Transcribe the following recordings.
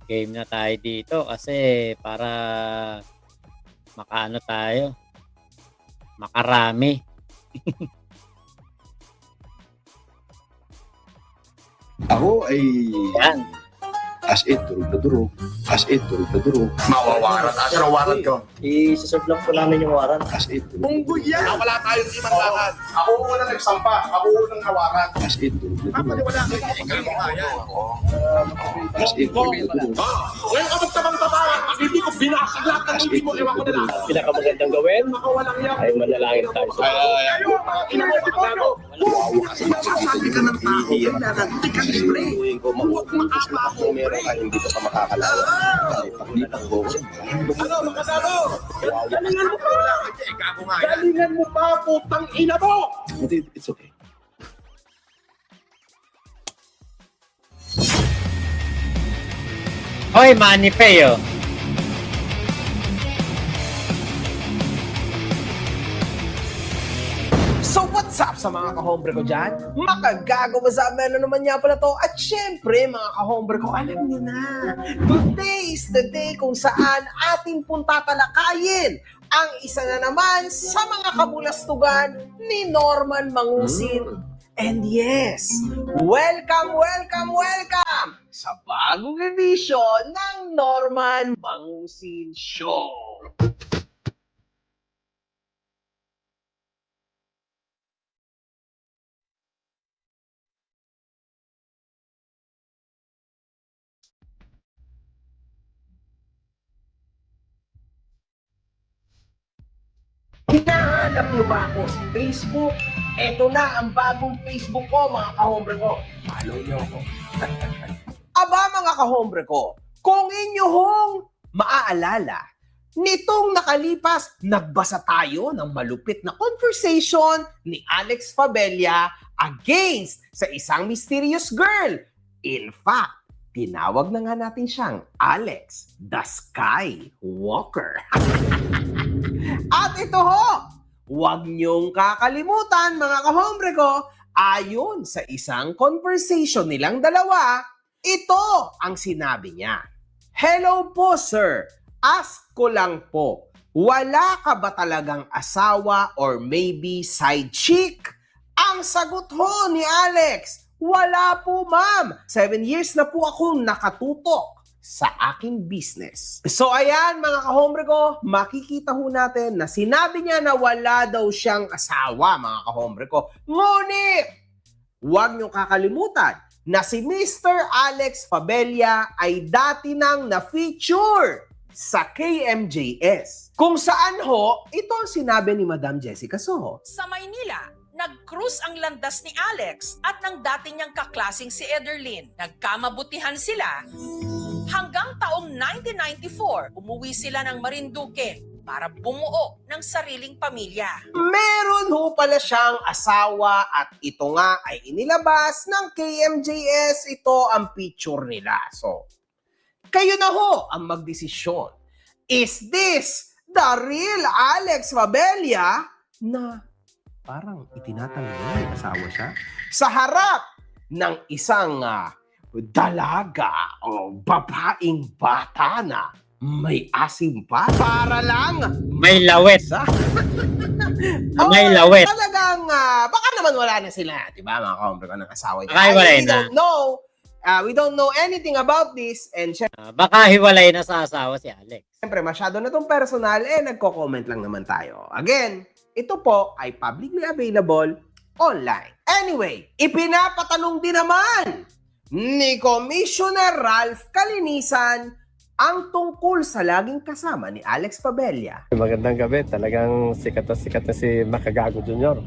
Game na tayo dito kasi para makaano tayo, makarami. Ako ay Yan. as in, durog na durog. As in, durog na durog. Mawawaran. Pero waran ko. I-serve lang po namin yung waran. As in, durog na Munggo yan. Wala tayong limang lakan. Ako muna nagsampa. Ako unang nawaran. As in, durog na durog. Wala kayo. Ikaw mo kaya. As in, durog na durog. Ngayon ka magtabang tabaran. Pag hindi ko binasag lahat ng hindi mo, ewan ko na lang. Pinakamagandang gawin Makawalang yan. ay manalangin tayo sa Kayo, mga kinakapagago. Sasabi ka ng tao, nanantik ang display. Huwag makapa ako. Meron ka, hindi ka pa makakalawa. Ay, paglitan ko. Ano, makadalo? Galingan mo pa. Gago nga yan. Galingan mo pa, putang ina mo. Hindi, it's okay. Hoy, Manipay, oh. So what's up sa mga kahombre ko dyan? Makagago masama na naman niya pala to. At syempre mga kahombre ko, alam niyo na, today is the day kung saan ating pong tatalakayin ang isa na naman sa mga kabulastugan ni Norman Mangusin. And yes, welcome sa bagong edisyon ng Norman Mangusin Show. Hinahanap niyo ba ako sa Facebook? Ito na ang bagong Facebook ko, mga kahombre ko. Follow niyo ako. Aba, mga kahombre ko, kung inyong maaalala, nitong nakalipas, nagbasa tayo ng malupit na conversation ni Alex Fabella against sa isang mysterious girl. In fact, tinawag na nga natin siyang Alex the Skywalker. At ito ho, huwag niyong kakalimutan mga kahombre ko, ayon sa isang conversation nilang dalawa, ito ang sinabi niya. Hello po sir, ask ko lang po, wala ka ba talagang asawa or maybe side chick? Ang sagot ho ni Alex, wala po ma'am, 7 years na po akong nakatutok sa aking business. So ayan mga kahombre ko, makikita ho natin na sinabi niya na wala daw siyang asawa mga kahombre ko. Ngunit, huwag niyong kakalimutan na si Mr. Alex Fabella ay dati nang na-feature sa KMJS. Kung saan ho, ito ang sinabi ni Madam Jessica Soho. Sa Maynila, nag-cruise ang landas ni Alex at ng dati niyang kaklasing si Ederlyn. Nagkamabutihan sila hanggang taong 1994, umuwi sila ng Marinduque para bumuo ng sariling pamilya. Meron ho pala siyang asawa at ito nga ay inilabas ng KMJS. Ito ang picture nila. So, kayo na ho ang magdesisyon. Is this the real Alex Fabella na parang itinatanggal may asawa siya sa harap ng isang dalaga o babaeng bata na may asim pa para lang May lawet. sa May lawet. talagang baka naman wala na sila, di ba mga kahombre ko ng asawa niya. Baka hiwalay We na. don't know. We don't know anything about this and Baka hiwalay na sa asawa si Alex. syempre masyado na tong personal nagko-comment lang naman tayo. Again, ito po ay publicly available online. Anyway, ipinapatanong din naman ni Commissioner Ralph Calinisan ang tungkol sa laging kasama ni Alex Fabella. Magandang gabi. Talagang sikat na si Makagago Jr.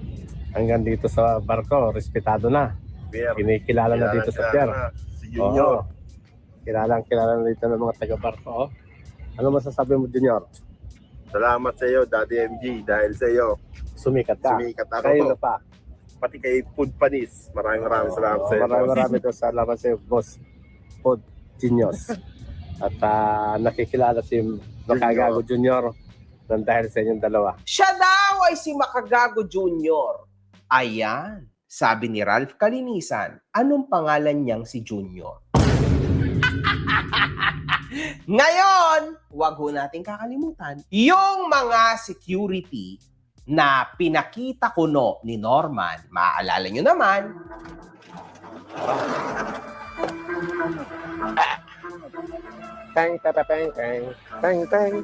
Hanggang dito sa barko, respetado na. Kinikilala na dito sa pier. Si Junior. Kilala na dito ng mga taga-barko. Ano masasabi mo, Junior? Salamat sa iyo, Daddy MG. Dahil sa iyo, Sumikat ka. sumikat Kayo na ako. pa. Pati kay Food Panis. Maraming salamat sa iyo. Marami daw salamat sa iyo, Boss Pod Genius. At nakikilala si Makagago Jr. nang dahil sa inyong dalawa. Siya daw ay si Makagago Jr. Ayan, sabi ni Ralph Calinisan, anong pangalan niyang si Junior? Ngayon, huwag ho natin kakalimutan, yung mga security na pinakita ko no ni Norman, maaalala nyo naman, Tang, tatapeng, tang, tang, tang.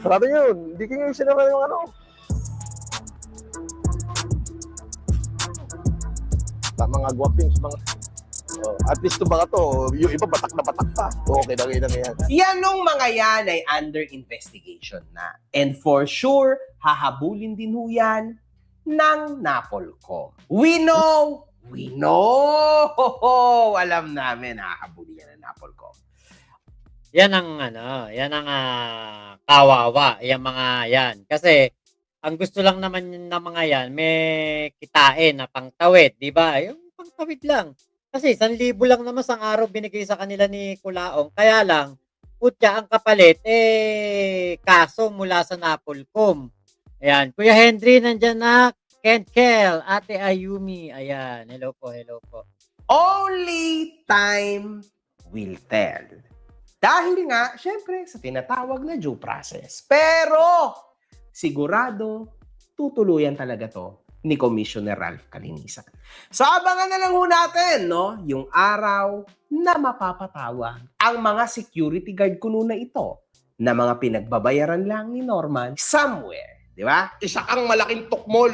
Sabi nyo, hindi kayo sinama yung ano. Mga guwapings, mga... Oh, at least to mga to, yung iba batak na batak pa. Okay na kayo na yan. yanong mga yan ay under investigation na. And for sure, hahabulin din ho yan ng NAPOLCOM. We know, alam namin, hahabulin yan ng NAPOLCOM. Yan ang yan ang kawawa, yung mga yan. Kasi ang gusto lang naman ng mga yan, may kitain na pangtawid, di ba? Yung pangtawid lang. Kasi 1,000 lang naman sa araw binigay sa kanila ni Kulaong. Kaya lang, putya ang kapalit, kaso mula sa NAPOLCOM. Ayan, Kuya Henry, nandyan na. Kel, Ate Ayumi. Ayan, hello po. Only time will tell. Dahil nga, syempre, sa tinatawag na due process. Pero, sigurado, tutuluyan talaga to ni Commissioner Ralph Calinisan. So, abangan na lang ho natin, no? Yung araw na mapapatawag ang mga security guard kuno na ito na mga pinagbabayaran lang ni Norman somewhere. Di ba? Isa kang malaking tukmol.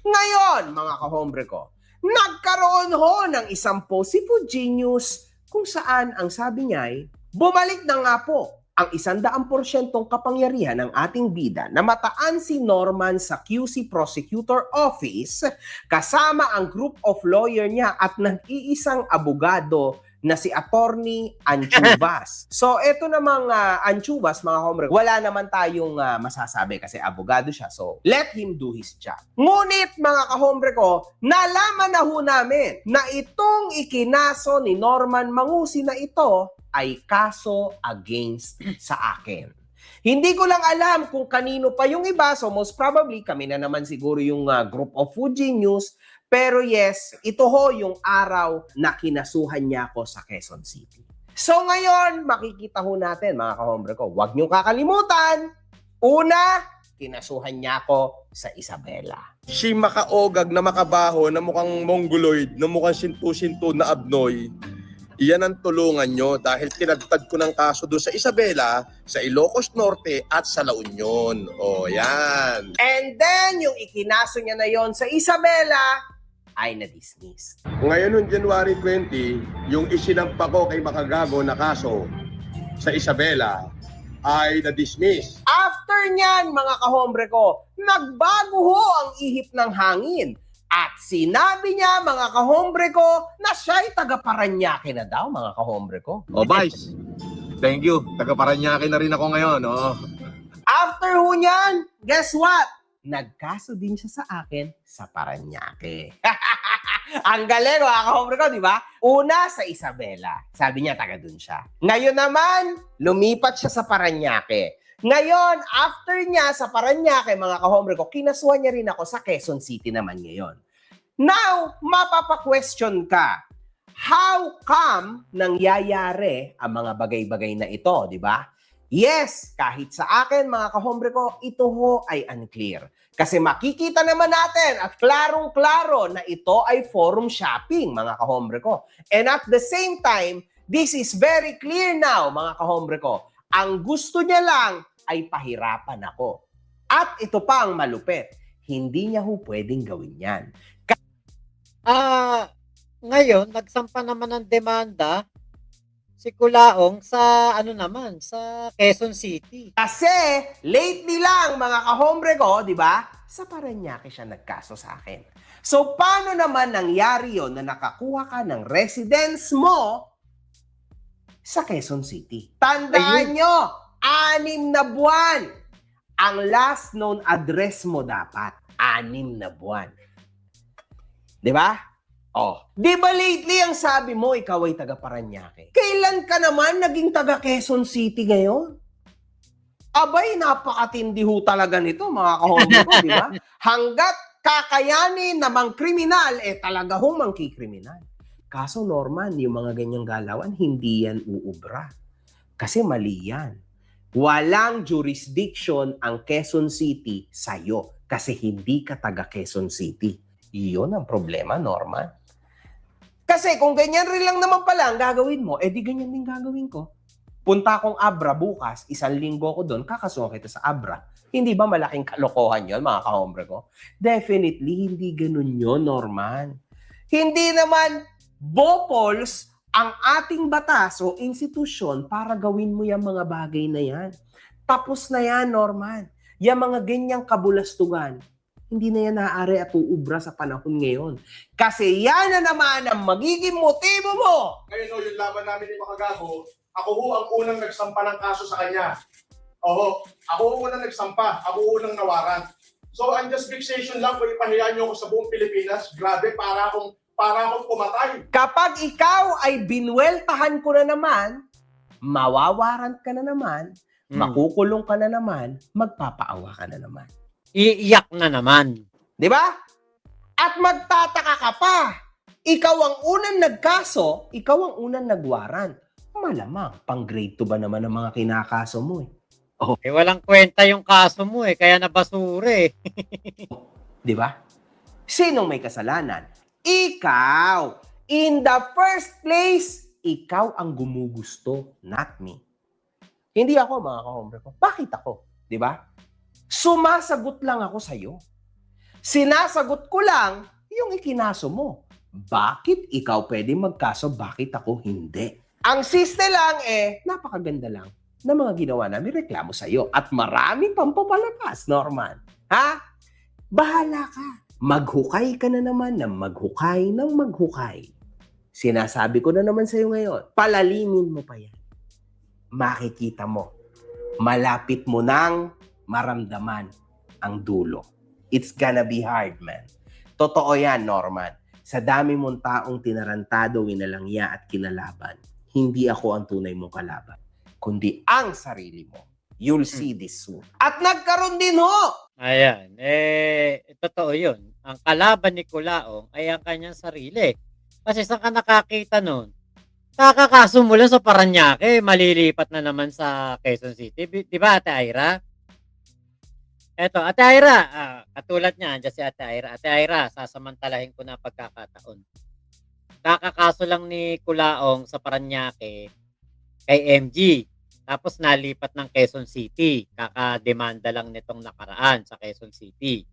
Ngayon, mga kahombre ko, nagkaroon ho ng isang post si Food Genius kung saan ang sabi niya ay, bumalik na nga po ang 100% kapangyarihan ng ating bida na mataan si Norman sa QC Prosecutor Office kasama ang group of lawyer niya at nag-iisang abogado na si Attorney Anchuvas. So, eto namang Anchuvas, mga hombre, wala naman tayong masasabi kasi abogado siya. So, let him do his job. Ngunit, mga kahombre ko, nalaman na ho namin na itong ikinaso ni Norman Mangusi na ito ay kaso against sa akin. Hindi ko lang alam kung kanino pa yung iba. So, most probably, kami na naman siguro yung group of Food Genius. Pero yes, ito ho yung araw na kinasuhan niya ako sa Quezon City. So ngayon, makikita ho natin mga kahombre ko, huwag niyong kakalimutan. Una, kinasuhan niya ako sa Isabela. Si makaogag na makabaho na mukhang mongoloid, na mukhang sintu-sintu na abnoy, iyan ang tulungan nyo dahil tinagtad ko ng kaso doon sa Isabela, sa Ilocos Norte at sa La Union. O, yan. And then, yung ikinaso niya na yon sa Isabela, ay na-dismiss. Ngayon noong January 20, yung isinampa ko kay Makagago na kaso sa Isabela ay na-dismiss. After niyan, mga kahombre ko, nagbago ho ang ihip ng hangin. At sinabi niya, mga kahombre ko, na siya'y taga-Paranaque na daw, mga kahombre ko. O, Vice, thank you. Taga-Paranaque na rin ako ngayon. Oh. After ho niyan, guess what? Nagkaso din siya sa akin sa Paranaque. Ang galing, mga kahombre ko, di ba? Una sa Isabela. Sabi niya, taga dun siya. Ngayon naman, lumipat siya sa Paranaque. Ngayon, after niya sa Paranaque, mga kahombre ko, kinasuhan niya rin ako sa Quezon City naman ngayon. Now, mapapa-question ka, how come nangyayari ang mga bagay-bagay na ito, di ba? Yes, kahit sa akin, mga kahombre ko, ito ho ay unclear. Kasi makikita naman natin at klarong-klaro na ito ay forum shopping, mga kahombre ko. And at the same time, this is very clear now, mga kahombre ko. Ang gusto niya lang ay pahirapan ako. At ito pa ang malupit. Hindi niya ho pwedeng gawin yan. Ngayon, nagsampa naman ng demanda si Kulaong sa sa Quezon City. Kasi lately lang, mga kahombre ko, di ba? Sa Paranaque siya nagkaso sa akin. So, paano naman nangyari yon na nakakuha ka ng residence mo sa Quezon City? Tandaan nyo, 6 na buwan. Ang last known address mo dapat, 6 na buwan. Di ba? Oh. Di ba lately ang sabi mo, ikaw ay taga Paranaque? Kailan ka naman naging taga Quezon City ngayon? Abay, napakatindi ho talaga nito, mga kahombre ko, di ba? Hanggat kakayanin na mang kriminal, talaga hong mangkikriminal. Kaso Norman, yung mga ganyang galawan, hindi yan uubra. Kasi mali yan. Walang jurisdiction ang Quezon City sa'yo kasi hindi ka taga Quezon City. Iyon ang problema, Norman. Kasi kung ganyan rin lang naman pala ang gagawin mo, di ganyan din gagawin ko. Punta akong Abra bukas, 1 linggo ko doon, kakasuhan kita sa Abra. Hindi ba malaking kalokohan yon mga kahombre ko? Definitely, hindi ganun yon, Norman. Hindi naman bopols ang ating batas o institusyon para gawin mo yung mga bagay na yan. Tapos na yan, Norman. Yung mga ganyang kabulastugan, hindi na yan naaari at uubra sa panahon ngayon. Kasi yan na naman ang magiging motibo mo. Ngayon ho, yung laban namin ni Makagago, ako ho ang unang nagsampa ng kaso sa kanya. Oo, ako ho unang nagsampa, ako ho unang nawaran. So, ang just fixation lang kung ipahiya niyo ako sa buong Pilipinas, grabe, para akong pumatay. Kapag ikaw ay binweltahan ko na naman, mawawaran ka na naman, makukulong ka na naman, magpapaawa ka na naman. Iiyak na naman. Di ba? At magtataka ka pa. Ikaw ang unang nagkaso, ikaw ang unang nagwaran. Malamang, pang grade 2 ba naman ang mga kinakaso mo eh. Walang kwenta yung kaso mo kaya nabasura Di ba? Sinong may kasalanan? Ikaw! In the first place, ikaw ang gumugusto, not me. Hindi ako, mga kahombre ko. Bakit ako? Di ba? Sumasagot lang ako sa'yo. Sinasagot ko lang yung ikinaso mo. Bakit ikaw pwede magkaso, bakit ako hindi? Ang siste lang napakaganda lang na mga ginawa namin reklamo sa'yo. At marami pang papalakas, Norman. Ha? Bahala ka. Maghukay ka na naman ng maghukay ng maghukay. Sinasabi ko na naman sa'yo ngayon, palalimin mo pa yan. Makikita mo. Malapit mo nang maramdaman ang dulo. It's gonna be hard, man. Totoo yan, Norman. Sa dami mong taong tinarantado, winalangya at kinalaban, hindi ako ang tunay mong kalaban, kundi ang sarili mo. You'll see this soon. At nagkaroon din ho! Ayan. Totoo yun. Ang kalaban ni Kulaong ay ang kanyang sarili. Kasi saan ka nakakita nun? Kakakaso mo lang sa Paranaque, malilipat na naman sa Quezon City. Di ba, Ate Aira? Eto, Ate Aira, katulad niya, andyan si Ate Aira. Ate Aira, sasamantalahin ko na pagkakataon. Kakakaso lang ni Kulaong sa Paranaque kay MG. Tapos nalipat ng Quezon City. Kakademanda lang nitong nakaraan sa Quezon City.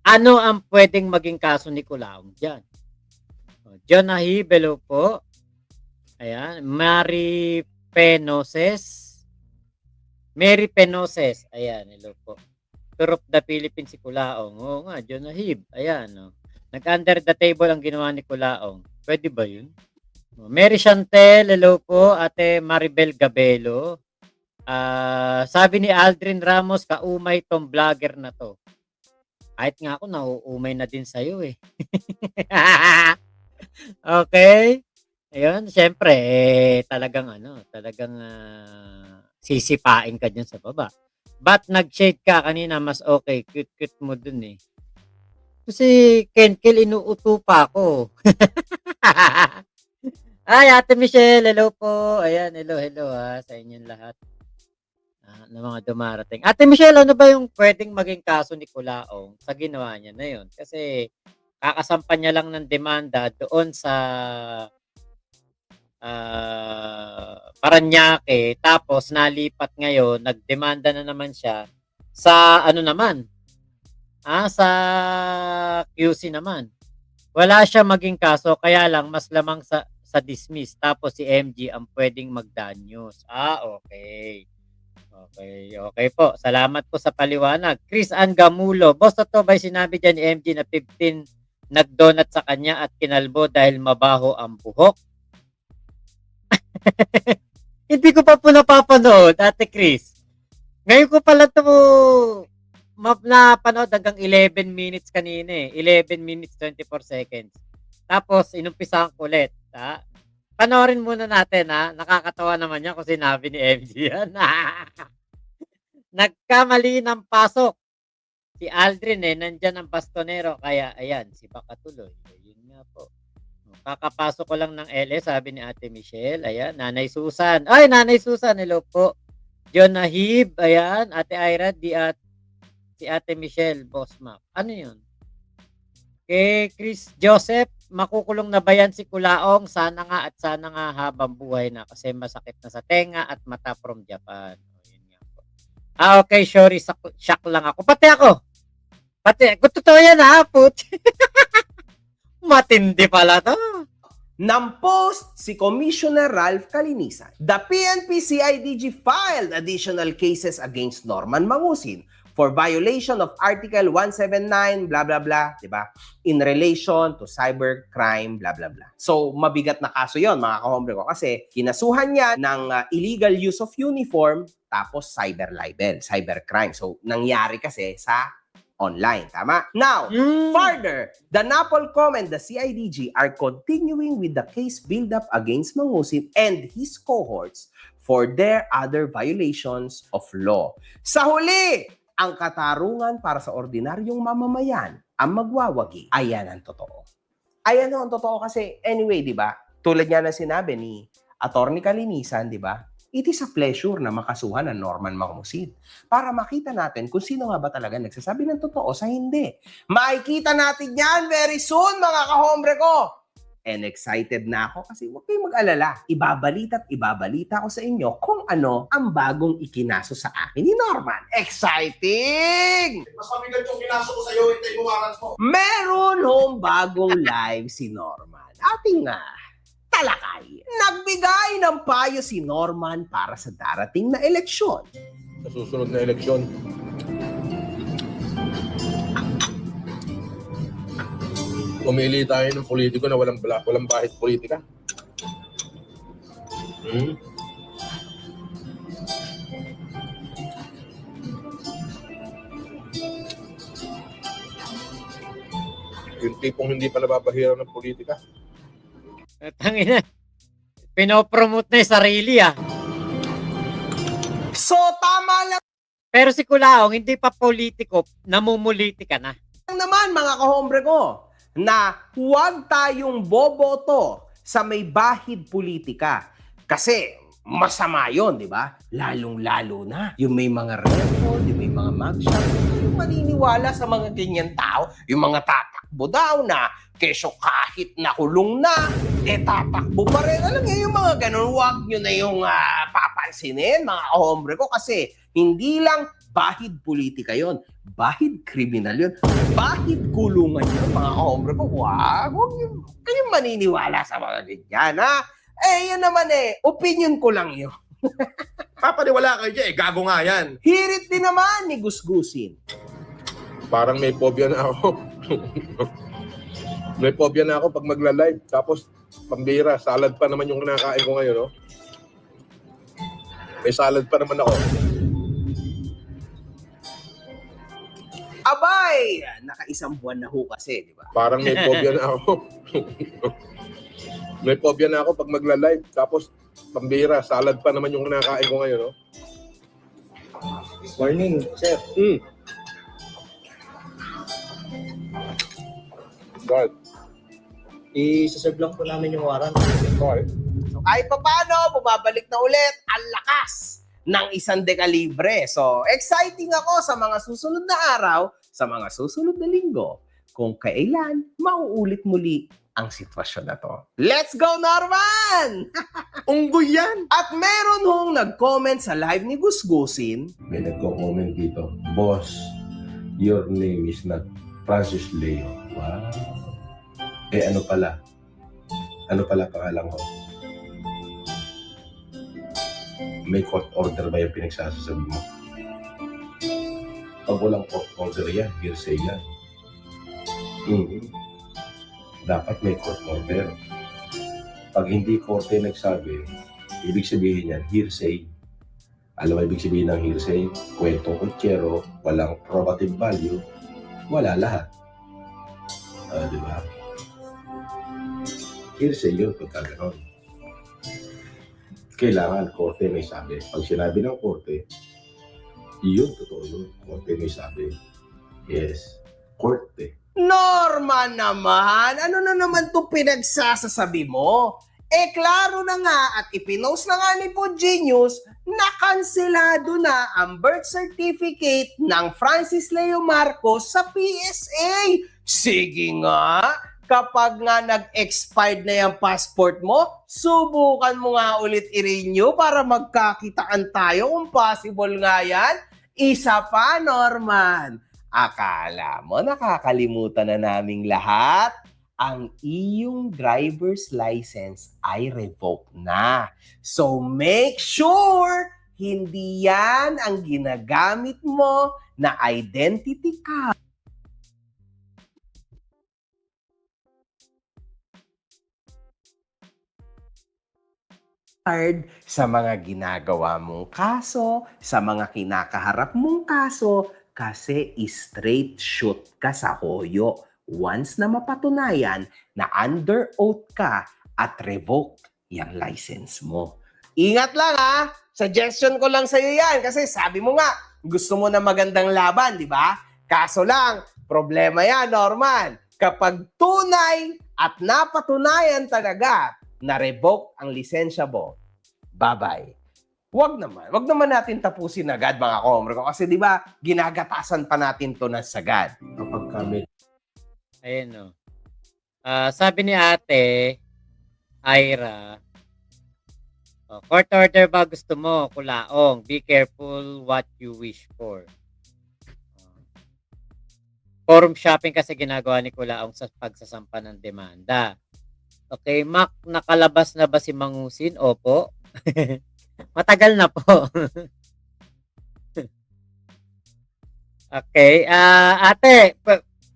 Ano ang pwedeng maging kaso ni Kulaong dyan? John Ahibelo po. Ayan. Mary Penoses. Ayan, hello po. Tour of the Philippines si Kulaong. Oo nga, John Ahib. Ayan, no. Nag-under the table ang ginawa ni Kulaong. Pwede ba yun? Mary Chantel, hello po. Ate Maribel Gabelo. Sabi ni Aldrin Ramos, kaumay tong vlogger na to. Kahit nga ako, nauumay na din sa'yo Okay. Ayun, syempre, talagang sisipain ka dyan sa baba. But nag-shade ka kanina, mas okay. Cute-cute mo dun Kasi Kenkel, inuuto pa ako. Ay, Ate Michelle, hello po. Ayan, hello sa inyong lahat na mga dumarating. Ate Michelle, ano ba yung pwedeng maging kaso ni Kulaong sa ginawa niya na yun? Kasi kakasampan niya lang ng demanda doon sa Paranaque, tapos nalipat ngayon, nagdemanda na naman siya sa sa QC naman. Wala siya maging kaso, kaya lang mas lamang sa dismiss. Tapos si MG ang pwedeng mag-danyos. Okay. Okay po. Salamat po sa paliwanag. Chris Ann Gamulo. Boss, to ba sinabi dyan ni MG na 15 nag-donut sa kanya at kinalbo dahil mabaho ang buhok? Hindi ko pa po napapanood, Ate Chris. Ngayon ko pala ito napanood hanggang 11 minutes kanina 11 minutes 24 seconds. Tapos, inumpisahan ko ulit. Panoorin muna natin Nakakatawa naman yan kung sinabi ni MG yan. Nagkamali ng pasok. Si Aldrin nandyan ang bastonero. Kaya, ayan, si Baka tuloy. Yun nga po. Kakapasok ko lang ng LS, sabi ni Ate Michelle. Ayan, Nanay Susan. Ay, Nanay Susan, hello po. John Nahib, ayan. Ate Ira, si Ate Michelle, Boss Mac. Ano yun? Kay Chris Joseph, makukulong na ba yan si Kulaong? Sana nga habang buhay na kasi masakit na sa tenga at mata from Japan. O, yun nga po. Okay, sorry, shock lang ako. Pati ako. Kung totoo yan ha, put. Matindi pala to. Nampost si Commissioner Ralph Calinisan. The PNP-CIDG filed additional cases against Norman Mangusin for violation of Article 179, blah, blah, blah, di ba? In relation to cybercrime, blah, blah, blah. So, mabigat na kaso yon mga kahombre ko, kasi kinasuhan niya ng illegal use of uniform, tapos cyber libel, cybercrime. So, nangyari kasi sa online, tama? Now, further, the NAPOLCOM and the CIDG are continuing with the case build-up against Mangusin and his cohorts for their other violations of law. Sa huli, ang katarungan para sa ordinaryong mamamayan ang magwawagi. Ayan ang totoo. Ayan ang totoo kasi anyway, di ba? Tulad nga na sinabi ni Atty. Calinisan, di ba? It is a pleasure na makasuhan ng Norman Mangusin para makita natin kung sino nga ba talaga nagsasabi ng totoo sa hindi. Makikita natin yan very soon, mga kahombre ko! And excited na ako kasi huwag kayong mag-alala. Ibabalita ko sa inyo kung ano ang bagong ikinaso sa akin ni Norman. Exciting! Mas mabigat yung kinaso ko sa'yo, hintay mo warrants mo. Meron hong bagong live si Norman. Ating talakay. Nagbigay ng payo si Norman para sa darating na eleksyon. Sa susunod na eleksyon, pumili tayo ng politiko na walang bahid politika. Yung tipong hindi pa nababahiraw ng politika. Tangina. Pinopromote na yung sarili ah. So, tama lang Pero si Kulaong, hindi pa politiko, namumulitika na. naman mga kahombre ko na huwag tayong boboto sa may bahid politika. Kasi masama yon, di ba? Lalong-lalo na yung may mga record, yung may mga mugshot, yung maniniwala sa mga ganyan tao, yung mga tatakbo daw na keso kahit nakulong na, tatakbo pa rin. Alam niyo, yung mga ganun, huwag nyo na yung papansinin, mga kahombre ko, kasi hindi lang bahid politika yon, bahid kriminal yon, bahid kulungan yon, mga kahombre ko. Huwag kayong maniniwala sa mga ganyan, ha? Yan naman opinion ko lang yun. Papaniwala kayo dyan, gago nga yan. Hirit din naman ni Gusgusin. Parang may phobia na ako. May phobia na ako pag magla-live. Tapos, pambira, salad pa naman yung kinakain ko ngayon, no? May salad pa naman ako. Abay! Nakaisang buwan na ho kasi, di ba? Parang may phobia na ako. May phobia na ako pag magla-live. Tapos, pambira, salad pa naman yung kinakain ko ngayon, no? Morning, sir. God. I-serve lang po namin yung warrant. Okay. So kahit pa paano, bumabalik na ulit ang lakas ng 1 dekalibre. So exciting ako sa mga susunod na araw, sa mga susunod na linggo, kung kailan mauulit muli ang sitwasyon na to. Let's go, Norman! Unggoy yan! At meron hong nag-comment sa live ni Gusgusin. May nagko-comment dito, Boss, your name is not Francis Leo. Wow. Ano pala? Ano pala pangalan ko? May court order ba yung pinagsasasabi mo? Pag walang court order yan, hearsay yan. Dapat may court order. Pag hindi korte nagsabi, ibig sabihin yan, hearsay. Alam mo ibig sabihin ng hearsay? Kwentong kutsero, walang probative value, wala lahat. Di ba? Hearsay yun pagka gano'n. Kailangan korte may sabi. Pag sinabi ng korte, yun, totoo yun. Korte may sabi. Yes, korte. Norma naman, ano na naman to pinagsasasabi mo? Klaro na nga at ipinost na nga ni Po Genius na kanselado na ang birth certificate ng Francis Leo Marcos sa PSA. Sige nga, kapag nga nag-expired na yung passport mo, subukan mo nga ulit i-renew para magkakitaan tayo kung possible nga yan. Isa pa, Norman. Akala mo nakakalimutan na naming lahat? Ang iyong driver's license ay revoked na. So make sure hindi yan ang ginagamit mo na identity card sa mga ginagawa mong kaso, sa mga kinakaharap mong kaso, kasi straight shoot ka sa hoyo once na mapatunayan na under oath ka at revoked yung license mo. Ingat lang ha! Suggestion ko lang sa'yo yan kasi sabi mo nga, gusto mo na magandang laban, di ba? Kaso lang, problema yan, Norman. Kapag tunay at napatunayan talaga na revoke ang lisensya mo, bye-bye. Wag naman natin tapusin agad mga komre ko kasi di ba ginagatasan pa natin to ng sagad. Kapag kami Ayun, no. Sabi ni Ate Ira, court order ba gusto mo, Kulaong? Be careful what you wish for. Forum shopping kasi ginagawa ni Kulaong sa pagsasampa ng demanda. Okay, Mac, nakalabas na ba si Mangusin? Opo. Matagal na po. Okay, ate,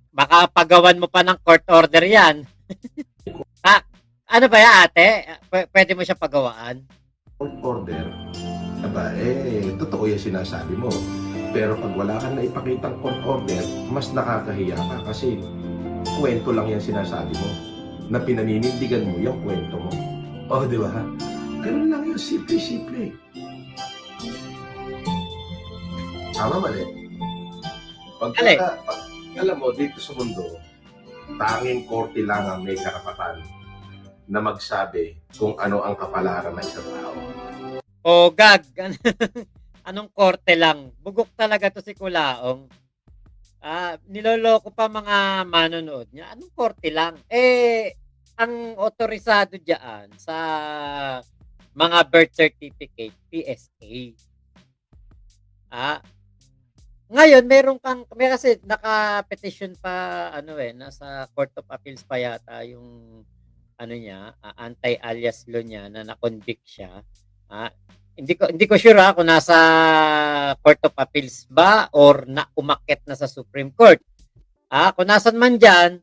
baka pagawan mo pa ng court order yan. Ano ba yan, ate? Pwede mo siya pagawaan? court order, totoo yung sinasabi mo. Pero pag wala kang naipakitang court order, mas nakakahiya ka kasi kwento lang yung sinasabi mo. Na pinaninindigan mo yung kwento mo. Oh, di ba? Ganun lang yung simple-simple. Tama mali. Alam mo, dito sa mundo, tanging korte lang ang may karapatan na magsabi kung ano ang kapalaran ng isang tao. O, gag. Anong korte lang? Bugok talaga to si Kulaong. Niloloko pa mga manonood niya. Anong korte lang? Ang otorisado diyan sa mga birth certificate, PSA. Ngayon, may kasi naka-petition pa, nasa Court of Appeals pa yata yung, anti-alias law niya na na-convict siya. Hindi ko sure kung nasa Court of Appeals ba or umakyat na sa Supreme Court. Kung nasan man dyan,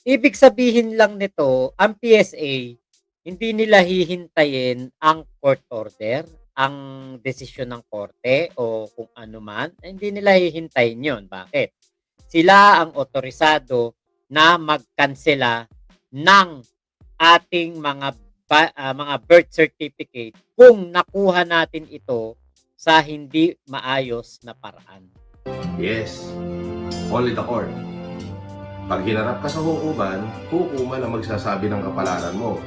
ibig sabihin lang nito, ang PSA, hindi nila hihintayin ang court order, ang desisyon ng korte o kung ano man, hindi nila hihintayin yun. Bakit? Sila ang otorisado na magkansela ng ating mga birth certificate kung nakuha natin ito sa hindi maayos na paraan. Yes, only the court. Pag hinarap ka sa hukuman ang magsasabi ng kapalaran mo.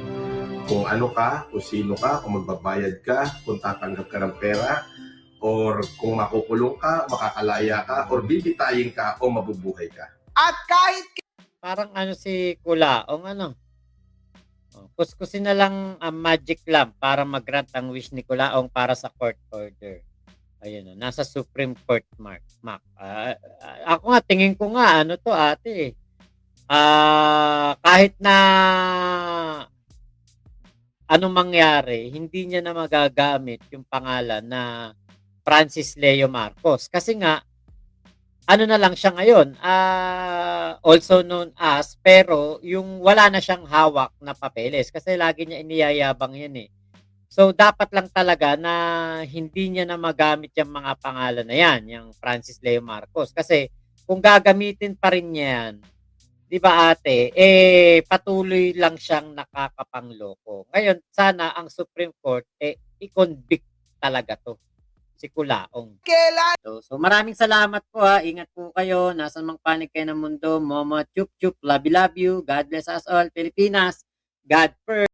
Kung ano ka, kung sino ka, kung magbabayad ka, kung tatanggap ka ng pera, or kung makukulong ka, makakalaya ka, or bibitayin ka, o mabubuhay ka. At kahit Parang si Kulaong kuskusin na lang ang magic lamp para mag-grant ang wish ni Kulaong para sa court order. Ayun, nasa Supreme Court Mac. Ako nga, tingin ko nga, to ate, kahit na anong mangyari, hindi niya na magagamit yung pangalan na Francis Leo Marcos. Kasi nga, na lang siya ngayon, also known as, pero yung wala na siyang hawak na papeles. Kasi lagi niya iniyayabang yan eh. So, dapat lang talaga na hindi niya na magamit yung mga pangalan na yan, yung Francis Leo Marcos. Kasi kung gagamitin pa rin niya yan, di ba ate, patuloy lang siyang nakakapangloko. Ngayon, sana ang Supreme Court, i-convict talaga to si Kulaong. Kailan? So maraming salamat po ha. Ingat po kayo. Nasaan mang panig kayo ng mundo. Momo, chup chup, love you, love you. God bless us all. Pilipinas, God first.